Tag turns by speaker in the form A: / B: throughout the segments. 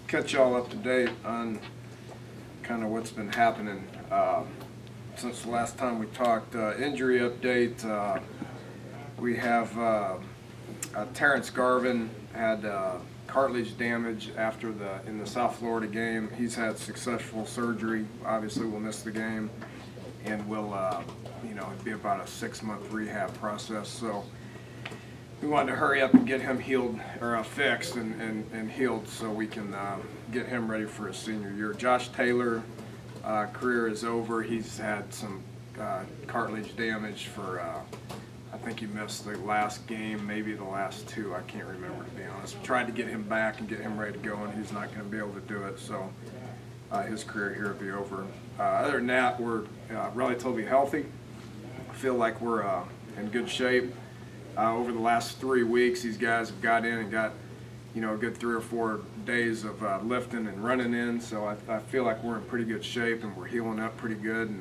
A: Catch y'all up to date on kind of what's been happening since the last time we talked. Injury update, we have Terrence Garvin had cartilage damage in the South Florida game. He's had successful surgery. Obviously will miss the game and will it'd be about a 6-month rehab process. So we wanted to hurry up and get him healed, or fixed and healed, so we can get him ready for his senior year. Josh Taylor, career is over. He's had some cartilage damage for, I think he missed the last game, maybe the last two. I can't remember, to be honest. We tried to get him back and get him ready to go, and he's not going to be able to do it, so his career here will be over. Other than that, we're relatively healthy. I feel like we're in good shape. Over the last 3 weeks, these guys have got in and got, a good 3 or 4 days of lifting and running in. So I feel like we're in pretty good shape and we're healing up pretty good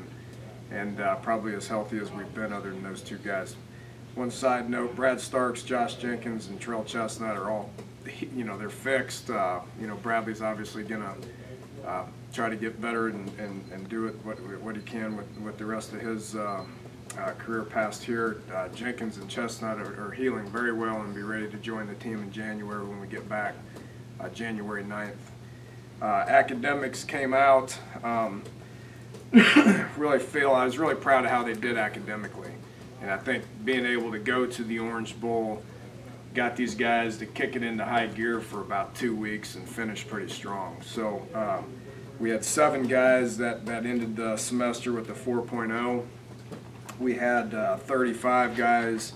A: and probably as healthy as we've been, other than those two guys. One side note: Brad Starks, Josh Jenkins, and Trell Chestnut are all, they're fixed. Bradley's obviously gonna try to get better and do it what he can with the rest of his career past here. Jenkins and Chestnut are healing very well and be ready to join the team in January when we get back, January 9th. Academics came out. I was really proud of how they did academically, and I think being able to go to the Orange Bowl got these guys to kick it into high gear for about 2 weeks and finish pretty strong. So we had 7 guys that ended the semester with a 4.0. We had 35 guys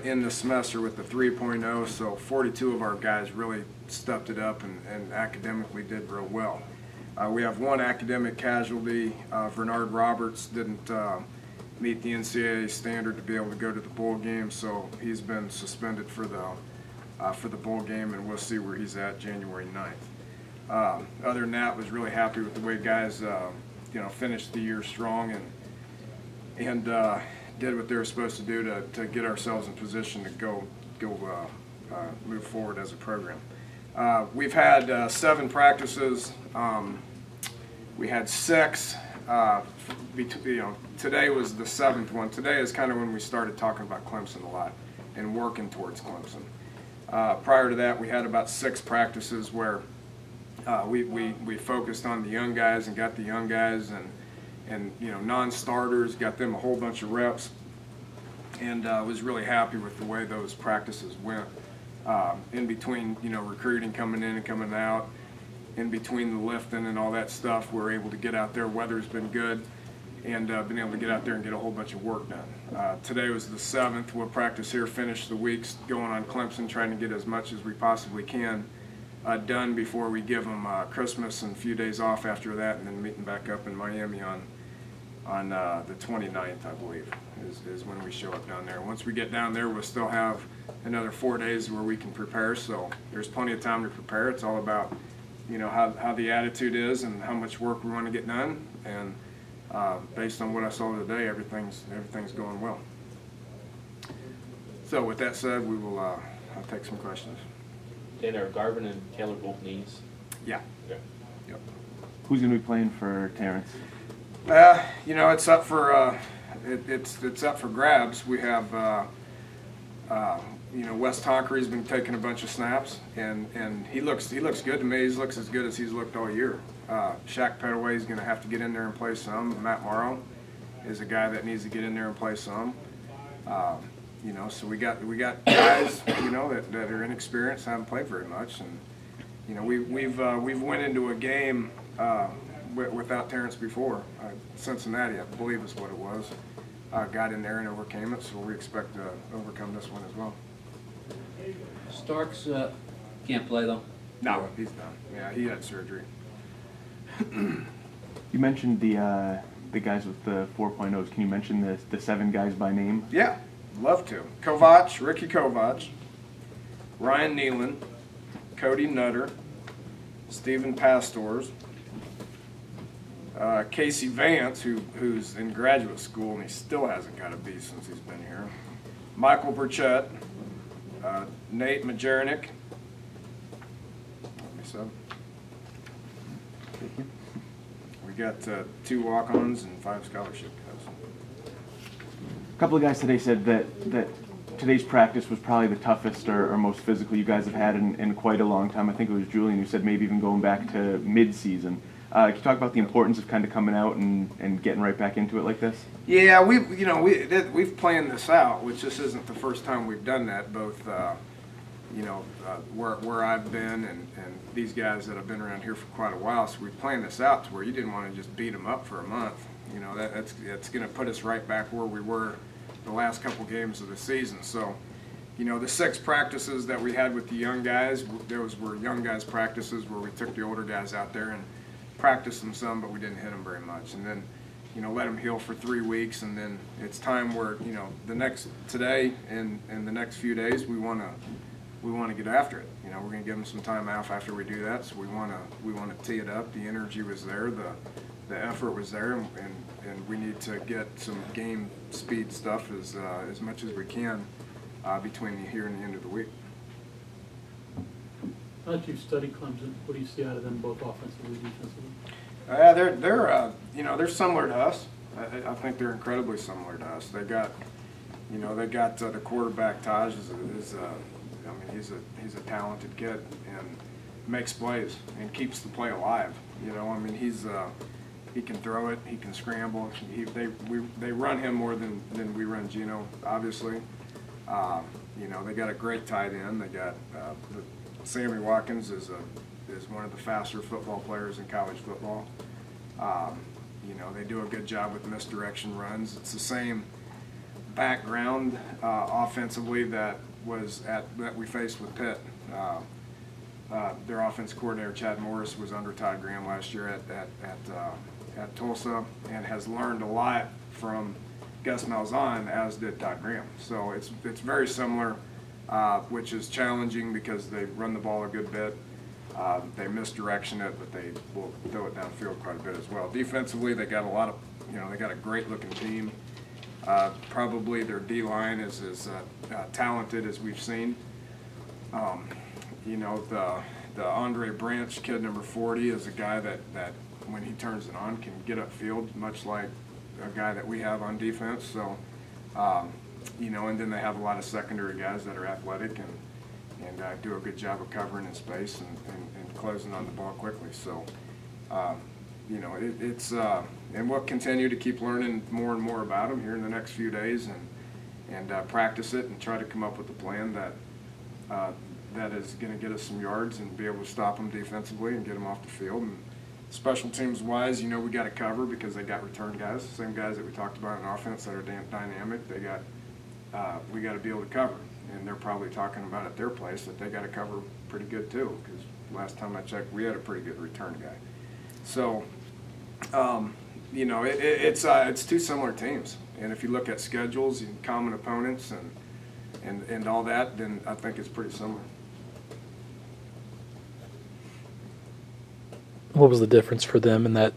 A: in the semester with the 3.0, so 42 of our guys really stepped it up and academically did real well. We have 1 academic casualty. Bernard Roberts didn't meet the NCAA standard to be able to go to the bowl game, so he's been suspended for the bowl game, and we'll see where he's at January 9th. Other than that, was really happy with the way guys finished the year strong and did what they were supposed to do to get ourselves in position to go move forward as a program. We've had 7 practices. We had 6. Today was the 7th one. Today is kind of when we started talking about Clemson a lot and working towards Clemson. Prior to that, we had about 6 practices where we focused on the young guys and got the young guys and non-starters, got them a whole bunch of reps, and was really happy with the way those practices went. In between, recruiting coming in and coming out, in between the lifting and all that stuff, we're able to get out there. Weather's been good, and been able to get out there and get a whole bunch of work done. Today was the 7th. We'll practice here, finish the weeks going on Clemson, trying to get as much as we possibly can done before we give them Christmas and a few days off after that, and then meeting back up in Miami on the 29th, I believe, is when we show up down there. Once we get down there, we'll still have another 4 days where we can prepare, so there's plenty of time to prepare. It's all about, how the attitude is and how much work we want to get done, and based on what I saw today, everything's going well. So with that said, we will I'll take some questions.
B: And are Garvin and Taylor both knees?
A: Yeah.
B: Okay.
A: Yep.
C: Who's going to be playing for Terrence?
A: It's up for it's up for grabs. We have Wes Tonkery's been taking a bunch of snaps, and he looks good to me. He looks as good as he's looked all year. Shaq Pettaway's going to have to get in there and play some. Matt Morrow is a guy that needs to get in there and play some. So we got guys that are inexperienced, haven't played very much, and we've went into a game without Terrence before. Cincinnati, I believe, is what it was. Got in there and overcame it, so we expect to overcome this one as well.
D: Starks can't play though?
A: No, he's done. Yeah, he had surgery.
C: You mentioned the guys with the 4.0s. Can you mention the 7 guys by name?
A: Yeah, love to. Ricky Kovach, Ryan Neal, Cody Nutter, Stephen Pastors, Casey Vance, who's in graduate school and he still hasn't got a B since he's been here, Michael Burchett, Nate Majernik, let me 7. We got 2 walk-ons and 5 scholarship guys.
C: A couple of guys today said that today's practice was probably the toughest or most physical you guys have had in quite a long time. I think it was Julian who said maybe even going back to mid-season. Can you talk about the importance of kind of coming out and getting right back into it like this?
A: Yeah, we've planned this out, which this isn't the first time we've done that. Both, where I've been and these guys that have been around here for quite a while. So we planned this out to where you didn't want to just beat them up for a month. You know, that's going to put us right back where we were the last couple games of the season. So, you know, the 6 practices that we had with the young guys, those were young guys practices where we took the older guys out there and practiced them some, but we didn't hit them very much. And then, you know, let them heal for 3 weeks, and then it's time where, you know, today and the next few days we want to get after it. You know, we're going to give them some time off after we do that, so we want to tee it up. The energy was there, the effort was there, and we need to get some game speed stuff as much as we can between here and the end of the week.
E: Now that you've studied Clemson, what do you see out of them both offensively and defensively?
A: They're similar to us. I think they're incredibly similar to us. They got the quarterback Taj he's a talented kid and makes plays and keeps the play alive. You know, I mean he can throw it, he can scramble. They run him more than we run Gino, obviously. You know, they got a great tight end. They got Sammy Watkins is one of the faster football players in college football. You know, they do a good job with misdirection runs. It's the same background offensively that we faced with Pitt. Their offense coordinator Chad Morris was under Todd Graham last year at Tulsa and has learned a lot from Gus Malzahn, as did Todd Graham. So it's very similar, which is challenging because they run the ball a good bit. They misdirection it, but they will throw it downfield quite a bit as well. Defensively, they got they got a great looking team. Probably their D-line is as talented as we've seen. You know, the Andre Branch kid, number 40, is a guy that when he turns it on can get upfield, much like a guy that we have on defense. So, you know, and then they have a lot of secondary guys that are athletic and do a good job of covering in space and closing on the ball quickly. So, you know, and we'll continue to keep learning more and more about them here in the next few days and practice it and try to come up with a plan that is going to get us some yards and be able to stop them defensively and get them off the field. And special teams wise, you know, we got to cover because they got return guys, the same guys that we talked about in offense that are dynamic. We got to be able to cover, and they're probably talking about at their place that they got to cover pretty good too, because last time I checked, we had a pretty good return guy. So, you know, it's 2 similar teams, and if you look at schedules and common opponents and all that, then I think it's pretty similar.
F: What was the difference for them in that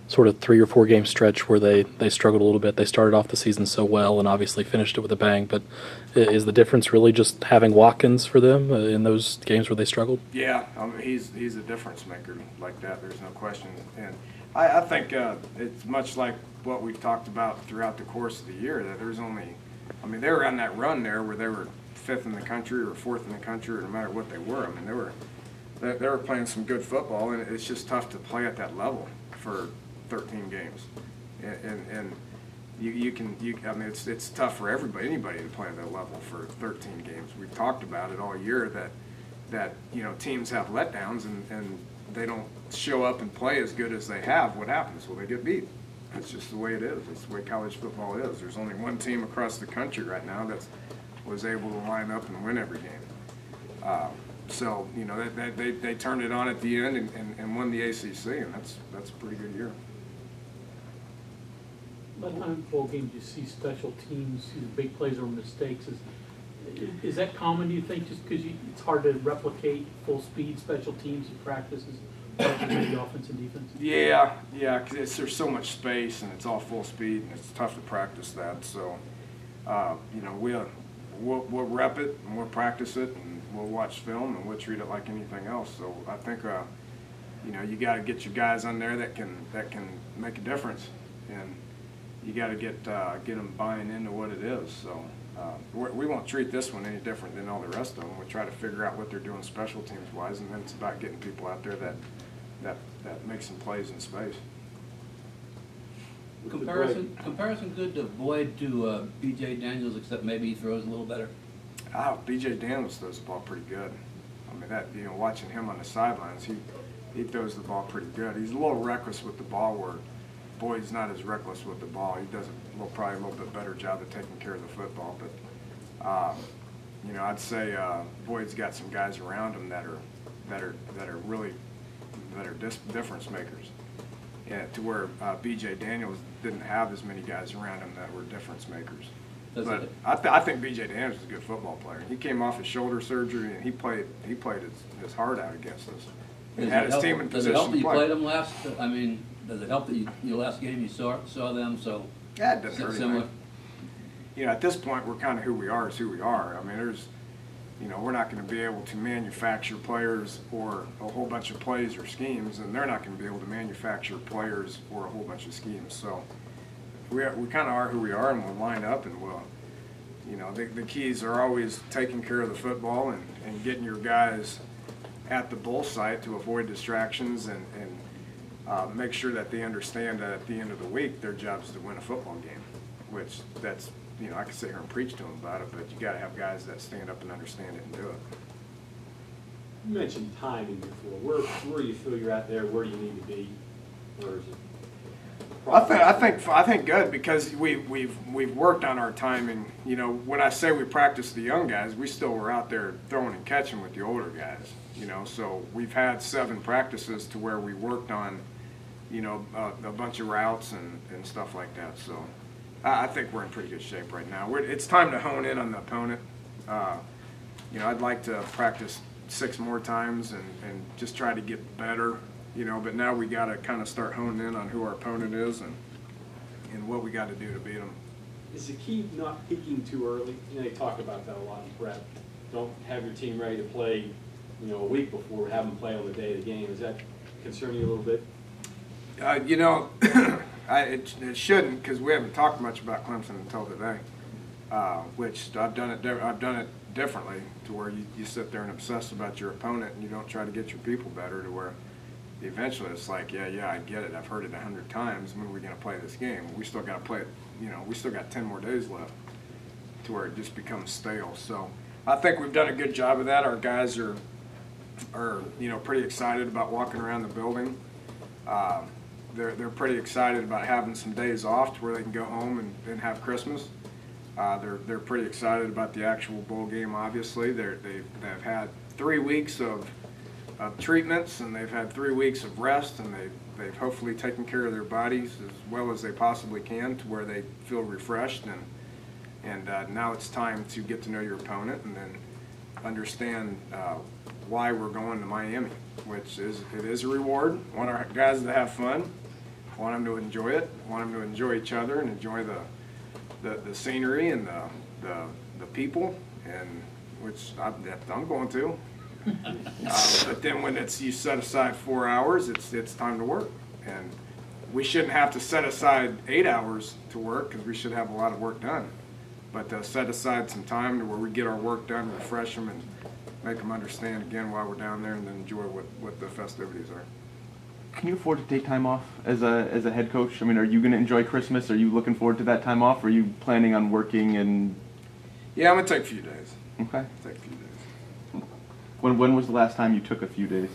F: sort of 3 or 4 game stretch where they struggled a little bit? They started off the season so well and obviously finished it with a bang, but is the difference really just having Watkins for them in those games where they struggled?
A: Yeah, he's a difference maker like that, there's no question. And I think it's much like what we've talked about throughout the course of the year, that there's only, I mean, they were on that run there where they were 5th in the country or 4th in the country, or no matter what they were. I mean, they were playing some good football, and it's just tough to play at that level for 13 games. And I mean, it's tough for anybody to play at that level for 13 games. We've talked about it all year that you know, teams have letdowns and they don't show up and play as good as they have. What happens? Well, they get beat. That's just the way it is. It's the way college football is. There's only one team across the country right now that was able to line up and win every game. So, you know, they turned it on at the end and won the ACC, and that's a pretty good year.
E: A lot of times in bowl games you see special teams, big plays or mistakes. Is that common, do you think, just because it's hard to replicate full speed special teams in practices, the offense and defense? Yeah, because
A: there's so much space and it's all full speed and it's tough to practice that. So, you know, we'll rep it and we'll practice it and we'll watch film and we'll treat it like anything else. So I think you know, you got to get your guys on there that can make a difference, and you got to get them buying into what it is. So we won't treat this one any different than all the rest of them. We try to figure out what they're doing special teams wise, and then it's about getting people out there that make some plays in space.
D: Comparison good to Boyd to B.J. Daniels, except maybe he throws a little better.
A: B.J. Daniels throws the ball pretty good. I mean, that, you know, watching him on the sidelines, he throws the ball pretty good. He's a little reckless with the ball, where Boyd's not as reckless with the ball. He does probably a little bit better job of taking care of the football. But you know, I'd say Boyd's got some guys around him that are really difference makers. Yeah, to where B.J. Daniels didn't have as many guys around him that were difference makers. But I think B.J. Daniels is a good football player. He came off his shoulder surgery, and he played his heart out against us. He had his team in position to play. Does it help that you played them last? I mean, does it help that your last game you saw them? So yeah, it doesn't hurt anything. You know, at this point, we're kind of who we are is who we are. I mean, you know, we're not going to be able to manufacture players or a whole bunch of plays or schemes, and they're not going to be able to manufacture players or a whole bunch of schemes. So we kind of are who we are, and we'll line up, and we'll, you know, the keys are always taking care of the football and getting your guys at the bull site to avoid distractions and make sure that they understand that at the end of the week their job is to win a football game, which that's, you know, I could sit here and preach to them about it, but you got to have guys that stand up and understand it and do it.
G: You mentioned timing before. Where do you feel you're at there? Where do you need to be? Where is it?
A: I think good, because we've worked on our timing. You know, when I say we practice the young guys, we still were out there throwing and catching with the older guys. You know, so we've had 7 practices to where we worked on, you know, a bunch of routes and stuff like that. So I think we're in pretty good shape right now. It's time to hone in on the opponent. You know, I'd like to practice 6 more times and just try to get better. You know, but now we got to kind of start honing in on who our opponent is and what we got to do to beat them.
G: Is the key not peaking too early? You know, they talk about that a lot in prep. Don't have your team ready to play, you know, a week before, have them play on the day of the game. Does that concern you a little bit?
A: You know, it shouldn't, because we haven't talked much about Clemson until today, which I've done it differently, to where you sit there and obsess about your opponent and you don't try to get your people better, to where eventually it's like, yeah, I get it. I've heard it 100 times. When are we going to play this game? We still got to play it. You know, we still got 10 more days left, to where it just becomes stale. So I think we've done a good job of that. Our guys are you know, pretty excited about walking around the building. They're pretty excited about having some days off to where they can go home and have Christmas. They're pretty excited about the actual bowl game. Obviously, they've had 3 weeks of treatments, and they've had 3 weeks of rest, and they've hopefully taken care of their bodies as well as they possibly can, to where they feel refreshed, and now it's time to get to know your opponent and then understand why we're going to Miami, which it is a reward. I want our guys to have fun, I want them to enjoy it, I want them to enjoy each other and enjoy the scenery and the people, and which I'm going to. But then when you set aside 4 hours, it's time to work, and we shouldn't have to set aside 8 hours to work, because we should have a lot of work done. But set aside some time to where we get our work done, refresh them, and make them understand again why we're down there, and then enjoy what the festivities are.
C: Can you afford to take time off as a head coach? I mean, are you going to enjoy Christmas? Are you looking forward to that time off? Or are you planning on working and?
A: Yeah, I'm gonna take a few days.
C: Okay.
A: Take a few days.
C: When was the last time you took a few days?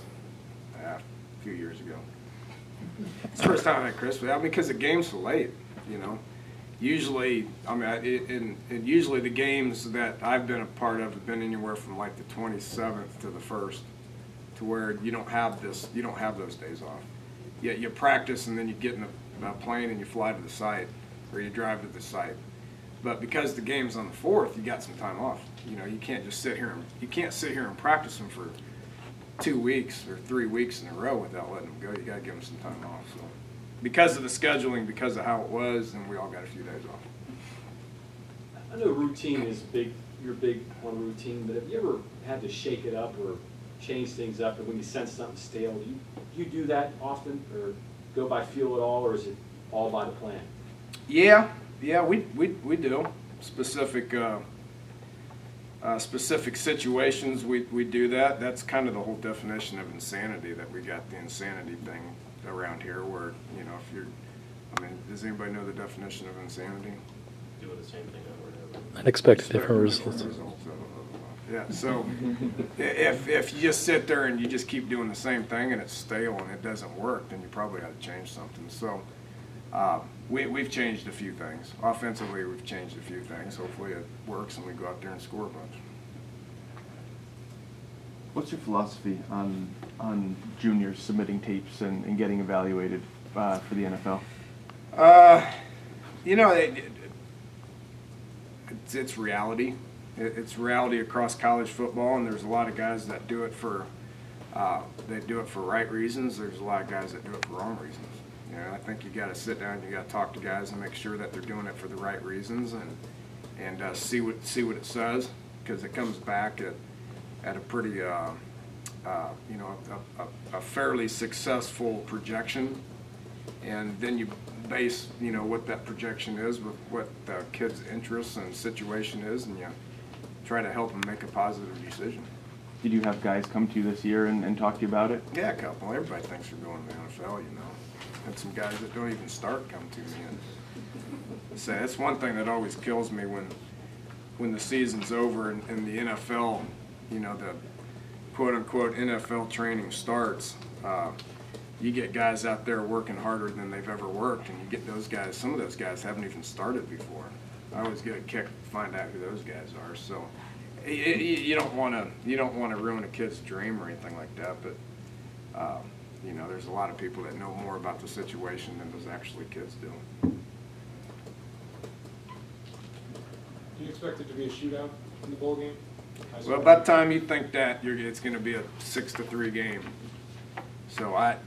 A: A few years ago. It's the first time I had Christmas. I mean, because the game's so late, you know. Usually, I mean, usually the games that I've been a part of have been anywhere from like the 27th to the 1st, to where you don't have those days off. You practice, and then you get in a plane and you fly to the site, or you drive to the site. But because the game's on the 4th, you got some time off. You know, you can't just sit here and practice them for 2 weeks or 3 weeks in a row without letting them go. You got to give them some time off. So, because of the scheduling, because of how it was, and we all got a few days off.
G: I know routine is a big you're big on routine, but have you ever had to shake it up or change things up, and when you sense something stale, do you do that often, or go by feel at all, or is it all by the plan?
A: Yeah, we do. Specific situations, we do that. That's kind of the whole definition of insanity, that we got the insanity thing around here where, you know, if you're, I mean, does anybody know the definition of insanity?
B: Doing the same thing over and over.
F: And expect different results.
A: Yeah, so if you just sit there and you just keep doing the same thing and it's stale and it doesn't work, then you probably ought to change something. So we've changed a few things. Offensively, we've changed a few things. Hopefully it works and we go out there and score a bunch.
C: What's your philosophy on juniors submitting tapes and getting evaluated for the NFL?
A: You know, it's reality. It's reality across college football, and there's a lot of guys that do it for right reasons. There's a lot of guys that do it for wrong reasons. You know, I think you got to sit down, you got to talk to guys and make sure that they're doing it for the right reasons, and see what it says, because it comes back at a pretty you know, a fairly successful projection, and then you base, you know, what that projection is with what the kid's interests and situation is, and you try to help them make a positive decision.
C: Did you have guys come to you this year and talk to you about it?
A: Yeah, a couple. Everybody thinks they're going to the NFL, you know. And some guys that don't even start come to me. And say, that's one thing that always kills me when the season's over and the NFL, you know, the quote-unquote NFL training starts. You get guys out there working harder than they've ever worked, and you get those guys, some of those guys haven't even started before. I always get a kick to find out who those guys are. So you don't want to ruin a kid's dream or anything like that, but you know, there's a lot of people that know more about the situation than those actually kids do.
H: Do you expect it to be a shootout in the bowl game?
A: Well, by the time you think that, it's going to be a 6-3 game. So I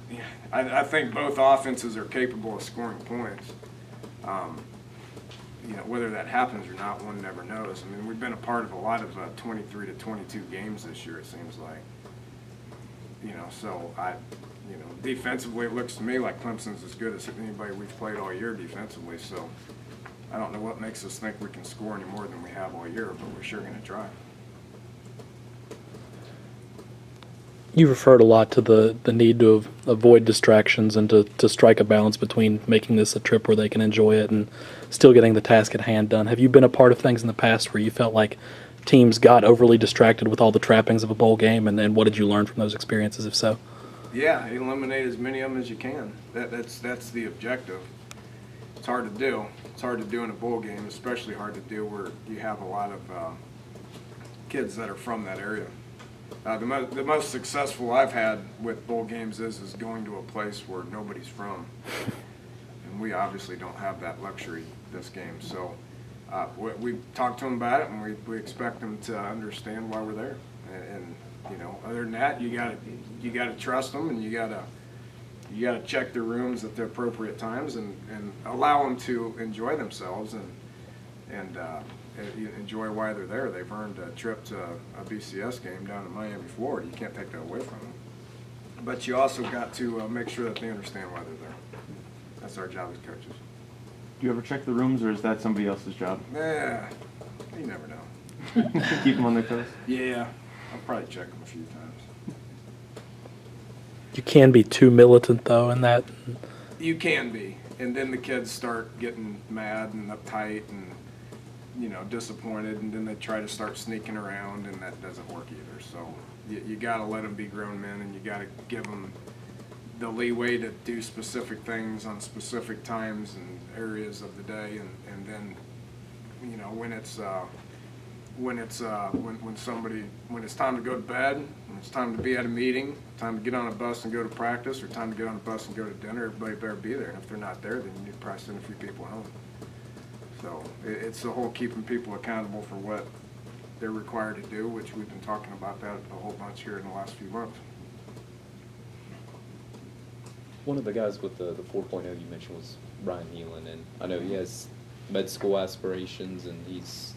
A: think both offenses are capable of scoring points. You know, whether that happens or not, one never knows. I mean, we've been a part of a lot of 23-22 games this year, it seems like. You know, so you know, defensively, it looks to me like Clemson's as good as anybody we've played all year defensively. So I don't know what makes us think we can score any more than we have all year, but we're sure going to try.
F: You referred a lot to the need to avoid distractions and to strike a balance between making this a trip where they can enjoy it and still getting the task at hand done. Have you been a part of things in the past where you felt like teams got overly distracted with all the trappings of a bowl game, and what did you learn from those experiences, if so?
A: Yeah, eliminate as many of them as you can. That's the objective. It's hard to do. It's hard to do in a bowl game, especially hard to do where you have a lot of kids that are from that area. The most successful I've had with bowl games is going to a place where nobody's from, and we obviously don't have that luxury this game. So we talked to them about it, and we expect them to understand why we're there. And you know, other than that, you gotta trust them, and you gotta check their rooms at the appropriate times, and allow them to enjoy themselves and enjoy why they're there. They've earned a trip to a BCS game down in Miami, Florida. You can't take that away from them. But you also got to make sure that they understand why they're there. That's our job as coaches.
C: Do you ever check the rooms, or is that somebody else's job?
A: Yeah, you never know.
C: Keep them on their toes?
A: Yeah, I'll probably check them a few times.
F: You can be too militant, though, in that.
A: You can be, and then the kids start getting mad and uptight and, you know, disappointed, and then they try to start sneaking around, and that doesn't work either. So you got to let them be grown men, and you got to give them the leeway to do specific things on specific times and areas of the day, and then, you know, when it's time to go to bed, when it's time to be at a meeting, time to get on a bus and go to practice, or time to get on a bus and go to dinner, everybody better be there. And if they're not there, then you need to probably send a few people home. So it's the whole keeping people accountable for what they're required to do, which we've been talking about that a whole bunch here in the last few months.
I: One of the guys with the 4.0 you mentioned was Ryan Neal, and I know he has med school aspirations, and he's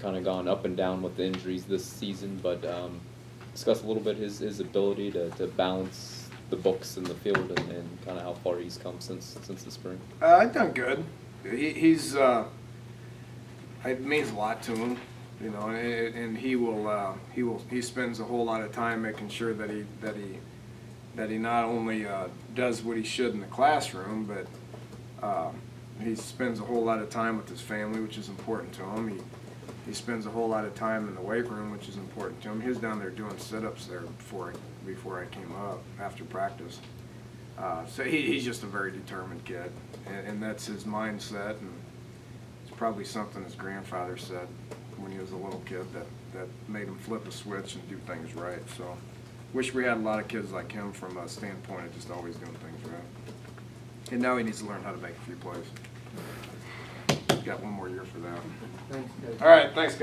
I: kind of gone up and down with the injuries this season, but discuss a little bit his ability to balance the books and the field and kind of how far he's come since the spring.
A: I've done good. He's it means a lot to him, you know, and he spends a whole lot of time making sure that he not only does what he should in the classroom, but he spends a whole lot of time with his family, which is important to him. He spends a whole lot of time in the weight room, which is important to him. He was down there doing sit-ups there before I came up after practice. So he's just a very determined kid, and that's his mindset. And it's probably something his grandfather said when he was a little kid that made him flip a switch and do things right. So wish we had a lot of kids like him from a standpoint of just always doing things right. And now he needs to learn how to make a few plays. He's got one more year for that.
E: Thanks, guys.
A: All right, thanks, guys.